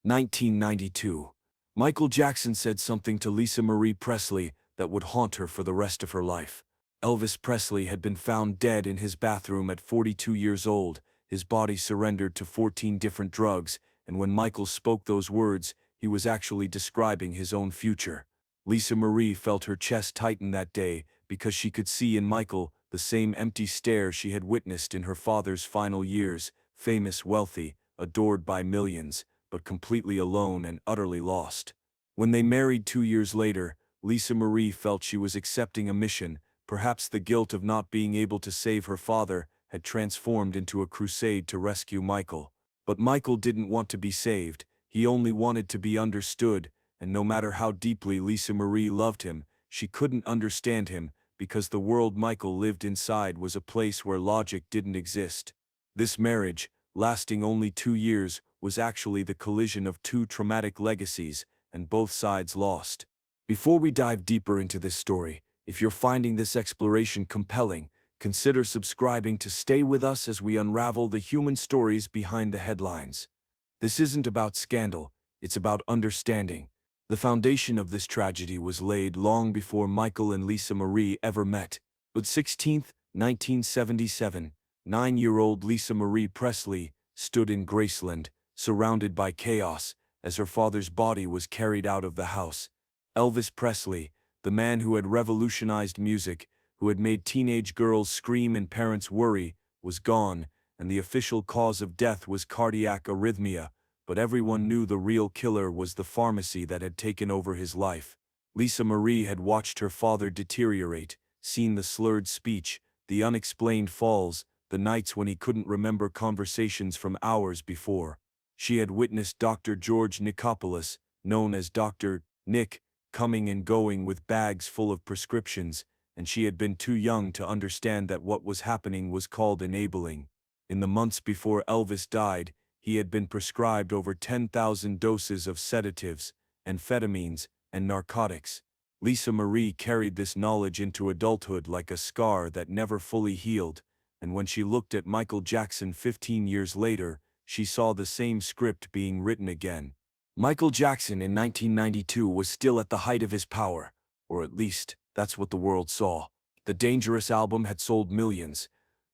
1992. Michael Jackson said something to Marie Presley that would haunt her for the rest of her life. Elvis Presley had been found dead in his bathroom at 42 years old, his body surrendered to 14 different drugs, and when Michael spoke those words, he was actually describing his own future. Marie felt her chest tighten that day because she could see in Michael the same empty stare she had witnessed in her father's final years, famous, wealthy, adored by millions, but completely alone and utterly lost. When they married 2 years later, Marie felt she was accepting a mission. Perhaps the guilt of not being able to save her father had transformed into a crusade to rescue Michael. But Michael didn't want to be saved, he only wanted to be understood, and no matter how deeply Marie loved him, she couldn't understand him, because the world Michael lived inside was a place where logic didn't exist. This marriage, lasting only 2 years, was actually the collision of two traumatic legacies, and both sides lost. Before we dive deeper into this story, if you're finding this exploration compelling, consider subscribing to stay with us as we unravel the human stories behind the headlines. This isn't about scandal, it's about understanding. The foundation of this tragedy was laid long before Michael and Marie ever met. On 16th, 1977, 9-year-old Marie Presley stood in Graceland, surrounded by chaos, as her father's body was carried out of the house. Elvis Presley, the man who had revolutionized music, who had made teenage girls scream and parents worry, was gone, and the official cause of death was cardiac arrhythmia, but everyone knew the real killer was the pharmacy that had taken over his life. Marie had watched her father deteriorate, seen the slurred speech, the unexplained falls, the nights when he couldn't remember conversations from hours before. She had witnessed Dr. George Nicopolis, known as Dr. Nick, coming and going with bags full of prescriptions, and she had been too young to understand that what was happening was called enabling. In the months before Elvis died, he had been prescribed over 10,000 doses of sedatives, amphetamines, and narcotics. Marie carried this knowledge into adulthood like a scar that never fully healed, and when she looked at Michael Jackson 15 years later, she saw the same script being written again. Michael Jackson in 1992 was still at the height of his power, or at least, that's what the world saw. The Dangerous album had sold millions.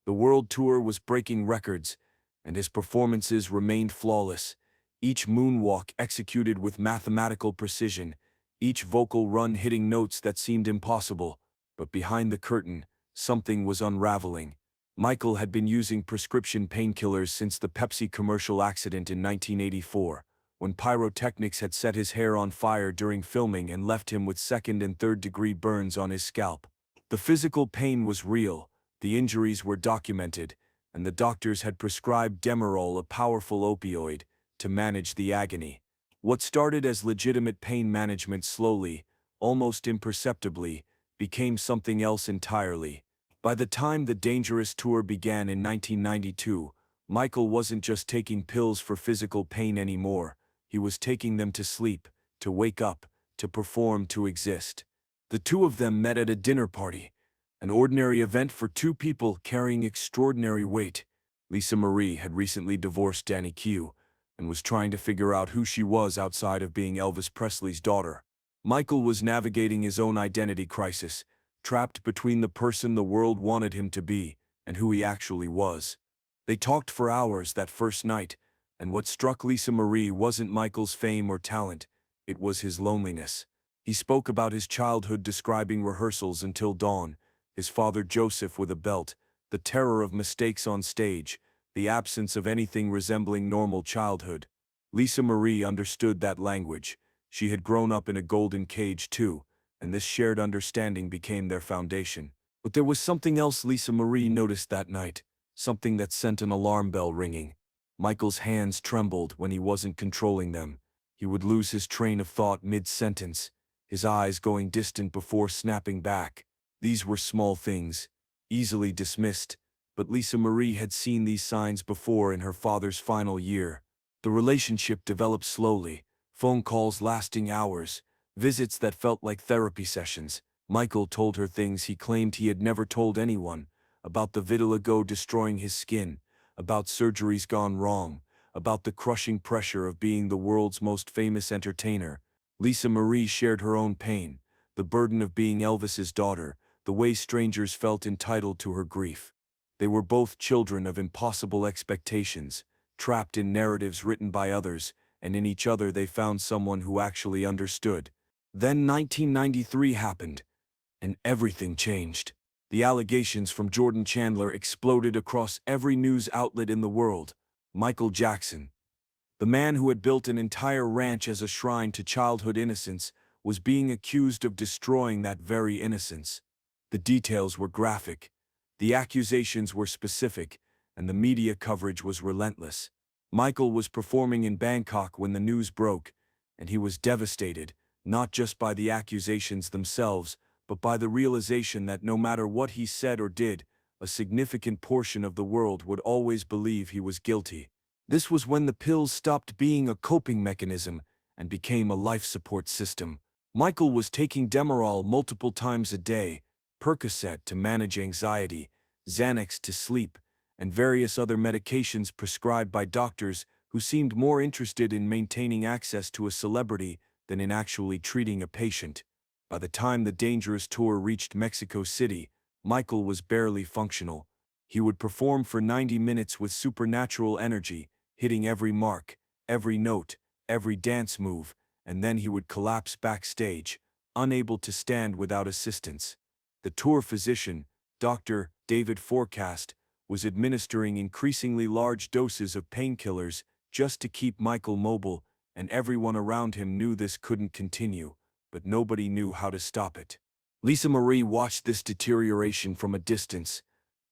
The world tour was breaking records, and his performances remained flawless. Each moonwalk executed with mathematical precision, each vocal run hitting notes that seemed impossible. But behind the curtain, something was unraveling. Michael had been using prescription painkillers since the Pepsi commercial accident in 1984, when pyrotechnics had set his hair on fire during filming and left him with second and third-degree burns on his scalp. The physical pain was real, the injuries were documented, and the doctors had prescribed Demerol, a powerful opioid, to manage the agony. What started as legitimate pain management slowly, almost imperceptibly, became something else entirely. By the time the Dangerous tour began in 1992, Michael wasn't just taking pills for physical pain anymore, he was taking them to sleep, to wake up, to perform, to exist. The two of them met at a dinner party. An ordinary event for two people carrying extraordinary weight. Marie had recently divorced Danny Q and was trying to figure out who she was outside of being Elvis Presley's daughter. Michael was navigating his own identity crisis, trapped between the person the world wanted him to be and who he actually was. They talked for hours that first night, and what struck Marie wasn't Michael's fame or talent, it was his loneliness. He spoke about his childhood, describing rehearsals until dawn, his father Joseph with a belt, the terror of mistakes on stage, the absence of anything resembling normal childhood. Marie understood that language. She had grown up in a golden cage too, and this shared understanding became their foundation. But there was something else Marie noticed that night, something that sent an alarm bell ringing. Michael's hands trembled when he wasn't controlling them. He would lose his train of thought mid-sentence, his eyes going distant before snapping back. These were small things, easily dismissed, but Marie had seen these signs before in her father's final year. The relationship developed slowly, phone calls lasting hours, visits that felt like therapy sessions. Michael told her things he claimed he had never told anyone, about the vitiligo destroying his skin, about surgeries gone wrong, about the crushing pressure of being the world's most famous entertainer. Lisa Marie shared her own pain, the burden of being Elvis's daughter, the way strangers felt entitled to her grief. They were both children of impossible expectations, trapped in narratives written by others, and in each other they found someone who actually understood. Then 1993 happened, and everything changed. The allegations from Jordan Chandler exploded across every news outlet in the world. Michael Jackson, the man who had built an entire ranch as a shrine to childhood innocence, was being accused of destroying that very innocence. The details were graphic, the accusations were specific, and the media coverage was relentless. Michael was performing in Bangkok when the news broke, and he was devastated, not just by the accusations themselves, but by the realization that no matter what he said or did, a significant portion of the world would always believe he was guilty. This was when the pills stopped being a coping mechanism and became a life support system. Michael was taking Demerol multiple times a day, Percocet to manage anxiety, Xanax to sleep, and various other medications prescribed by doctors who seemed more interested in maintaining access to a celebrity than in actually treating a patient. By the time the dangerous tour reached Mexico City, Michael was barely functional. He would perform for 90 minutes with supernatural energy, hitting every mark, every note, every dance move, and then he would collapse backstage, unable to stand without assistance. The tour physician, Dr. David Forecast, was administering increasingly large doses of painkillers just to keep Michael mobile, and everyone around him knew this couldn't continue, but nobody knew how to stop it. Lisa Marie watched this deterioration from a distance,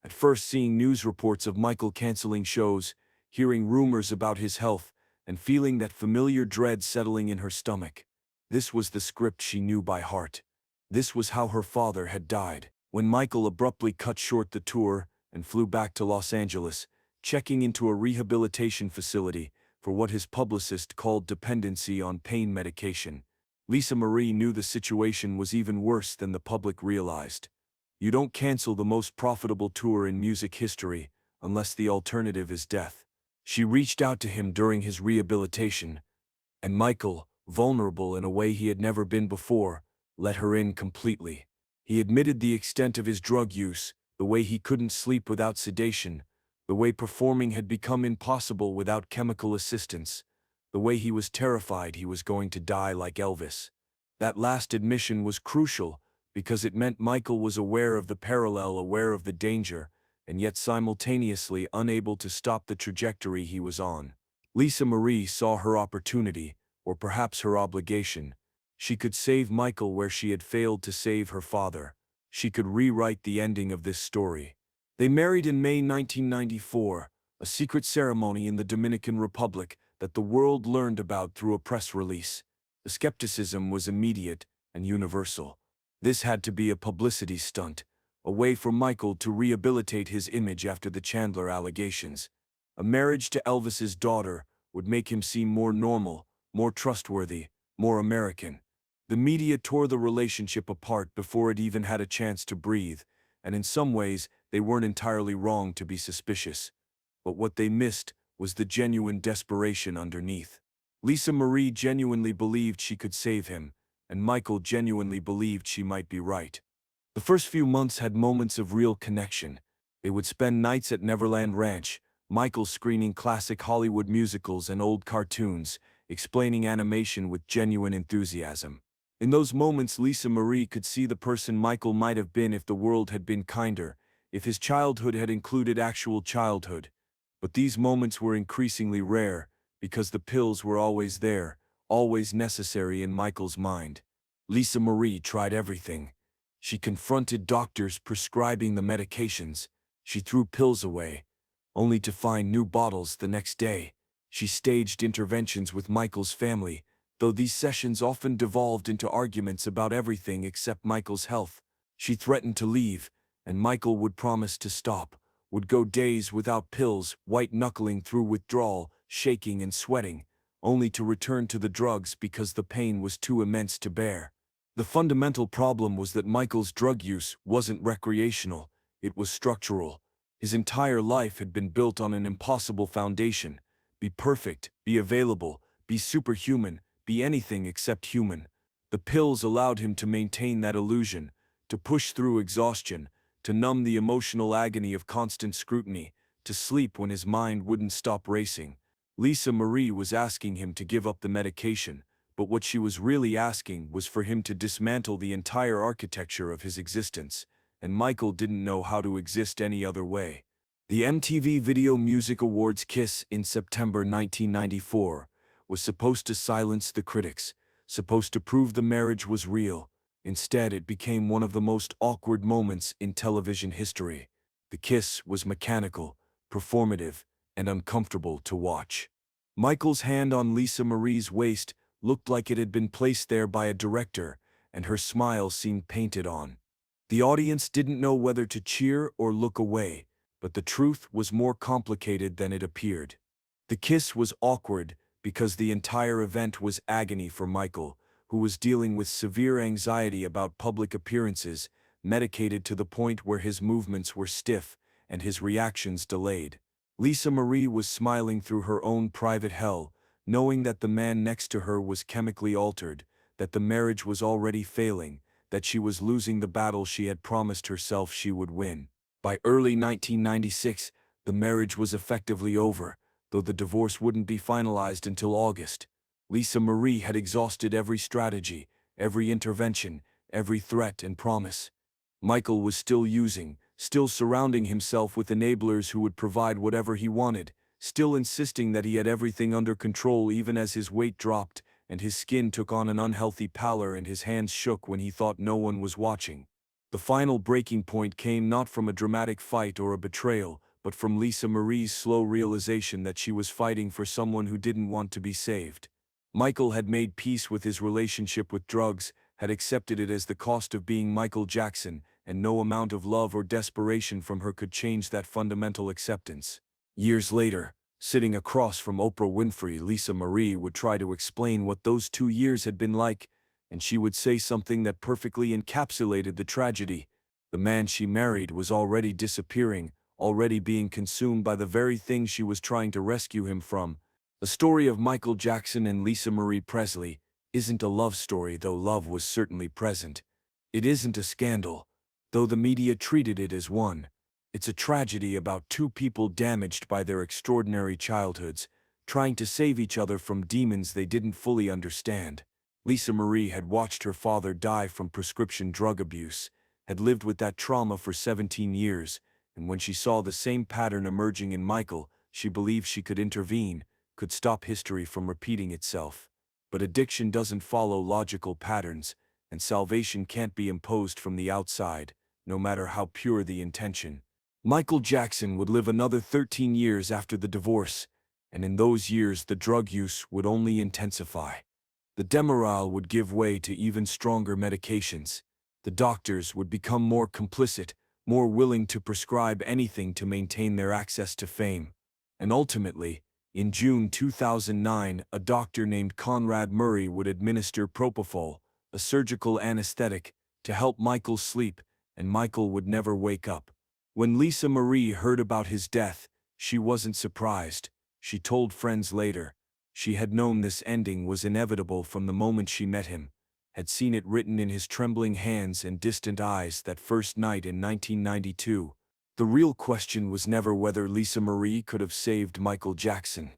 at first seeing news reports of Michael canceling shows, hearing rumors about his health, and feeling that familiar dread settling in her stomach. This was the script she knew by heart. This was how her father had died. When Michael abruptly cut short the tour and flew back to Los Angeles, checking into a rehabilitation facility for what his publicist called dependency on pain medication, Lisa Marie knew the situation was even worse than the public realized. You don't cancel the most profitable tour in music history unless the alternative is death. She reached out to him during his rehabilitation, and Michael, vulnerable in a way he had never been before, let her in completely. He admitted the extent of his drug use, the way he couldn't sleep without sedation, the way performing had become impossible without chemical assistance, the way he was terrified he was going to die like Elvis. That last admission was crucial because it meant Michael was aware of the parallel, aware of the danger, and yet simultaneously unable to stop the trajectory he was on. Lisa Marie saw her opportunity, or perhaps her obligation. She could save Michael where she had failed to save her father. She could rewrite the ending of this story. They married in May 1994, a secret ceremony in the Dominican Republic that the world learned about through a press release. The skepticism was immediate and universal. This had to be a publicity stunt, a way for Michael to rehabilitate his image after the Chandler allegations. A marriage to Elvis's daughter would make him seem more normal, more trustworthy, more American. The media tore the relationship apart before it even had a chance to breathe, and in some ways they weren't entirely wrong to be suspicious. But what they missed was the genuine desperation underneath. Lisa Marie genuinely believed she could save him, and Michael genuinely believed she might be right. The first few months had moments of real connection. They would spend nights at Neverland Ranch, Michael screening classic Hollywood musicals and old cartoons, explaining animation with genuine enthusiasm. In those moments, Lisa Marie could see the person Michael might have been if the world had been kinder, if his childhood had included actual childhood. But these moments were increasingly rare, because the pills were always there, always necessary in Michael's mind. Lisa Marie tried everything. She confronted doctors prescribing the medications. She threw pills away, only to find new bottles the next day. She staged interventions with Michael's family, though these sessions often devolved into arguments about everything except Michael's health. She threatened to leave, and Michael would promise to stop, would go days without pills, white-knuckling through withdrawal, shaking and sweating, only to return to the drugs because the pain was too immense to bear. The fundamental problem was that Michael's drug use wasn't recreational, it was structural. His entire life had been built on an impossible foundation, Be perfect, be available, be superhuman, be anything except human. The pills allowed him to maintain that illusion, to push through exhaustion, to numb the emotional agony of constant scrutiny, to sleep when his mind wouldn't stop racing. Lisa Marie was asking him to give up the medication, but what she was really asking was for him to dismantle the entire architecture of his existence, and Michael didn't know how to exist any other way. The MTV Video Music Awards Kiss in September 1994 was supposed to silence the critics, supposed to prove the marriage was real. Instead, it became one of the most awkward moments in television history. The kiss was mechanical, performative, and uncomfortable to watch. Michael's hand on Lisa Marie's waist looked like it had been placed there by a director, and her smile seemed painted on. The audience didn't know whether to cheer or look away, but the truth was more complicated than it appeared. The kiss was awkward because the entire event was agony for Michael, who was dealing with severe anxiety about public appearances, medicated to the point where his movements were stiff and his reactions delayed. Lisa Marie was smiling through her own private hell, knowing that the man next to her was chemically altered, that the marriage was already failing, that she was losing the battle she had promised herself she would win. By early 1996, the marriage was effectively over, though the divorce wouldn't be finalized until August. Lisa Marie had exhausted every strategy, every intervention, every threat and promise. Michael was still surrounding himself with enablers who would provide whatever he wanted, still insisting that he had everything under control even as his weight dropped and his skin took on an unhealthy pallor and his hands shook when he thought no one was watching. The final breaking point came not from a dramatic fight or a betrayal, but from Lisa Marie's slow realization that she was fighting for someone who didn't want to be saved. Michael had made peace with his relationship with drugs, had accepted it as the cost of being Michael Jackson, and no amount of love or desperation from her could change that fundamental acceptance. Years later, sitting across from Oprah Winfrey, Lisa Marie would try to explain what those 2 years had been like, and she would say something that perfectly encapsulated the tragedy. The man she married was already disappearing, already being consumed by the very thing she was trying to rescue him from. The story of Michael Jackson and Lisa Marie Presley isn't a love story, though love was certainly present. It isn't a scandal, though the media treated it as one. It's a tragedy about two people damaged by their extraordinary childhoods, trying to save each other from demons they didn't fully understand. Lisa Marie had watched her father die from prescription drug abuse, had lived with that trauma for 17 years, and when she saw the same pattern emerging in Michael, she believed she could intervene, could stop history from repeating itself. But addiction doesn't follow logical patterns, and salvation can't be imposed from the outside, no matter how pure the intention. Michael Jackson would live another 13 years after the divorce, and in those years the drug use would only intensify. The Demerol would give way to even stronger medications. The doctors would become more complicit, more willing to prescribe anything to maintain their access to fame. And ultimately, in June 2009, a doctor named Conrad Murray would administer propofol, a surgical anesthetic, to help Michael sleep, and Michael would never wake up. When Lisa Marie heard about his death, she wasn't surprised. She told friends later. She had known this ending was inevitable from the moment she met him, had seen it written in his trembling hands and distant eyes that first night in 1992. The real question was never whether Lisa Marie could have saved Michael Jackson.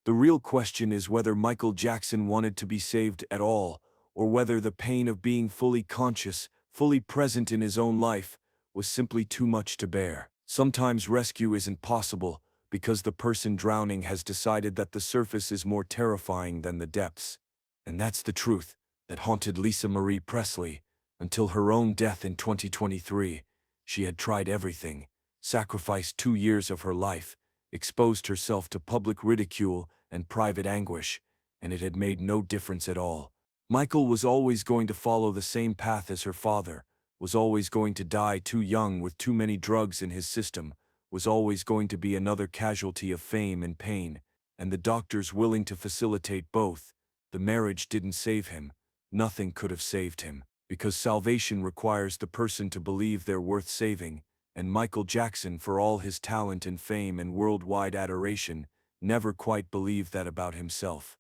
The real question is whether Michael Jackson wanted to be saved at all, or whether the pain of being fully conscious, fully present in his own life, was simply too much to bear. Sometimes rescue isn't possible, because the person drowning has decided that the surface is more terrifying than the depths. And that's the truth that haunted Lisa Marie Presley until her own death in 2023. She had tried everything, sacrificed 2 years of her life, exposed herself to public ridicule and private anguish, and it had made no difference at all. Michael was always going to follow the same path as her father, was always going to die too young with too many drugs in his system, was always going to be another casualty of fame and pain, and the doctors willing to facilitate both. The marriage didn't save him. Nothing could have saved him, because salvation requires the person to believe they're worth saving, and Michael Jackson, for all his talent and fame and worldwide adoration, never quite believed that about himself.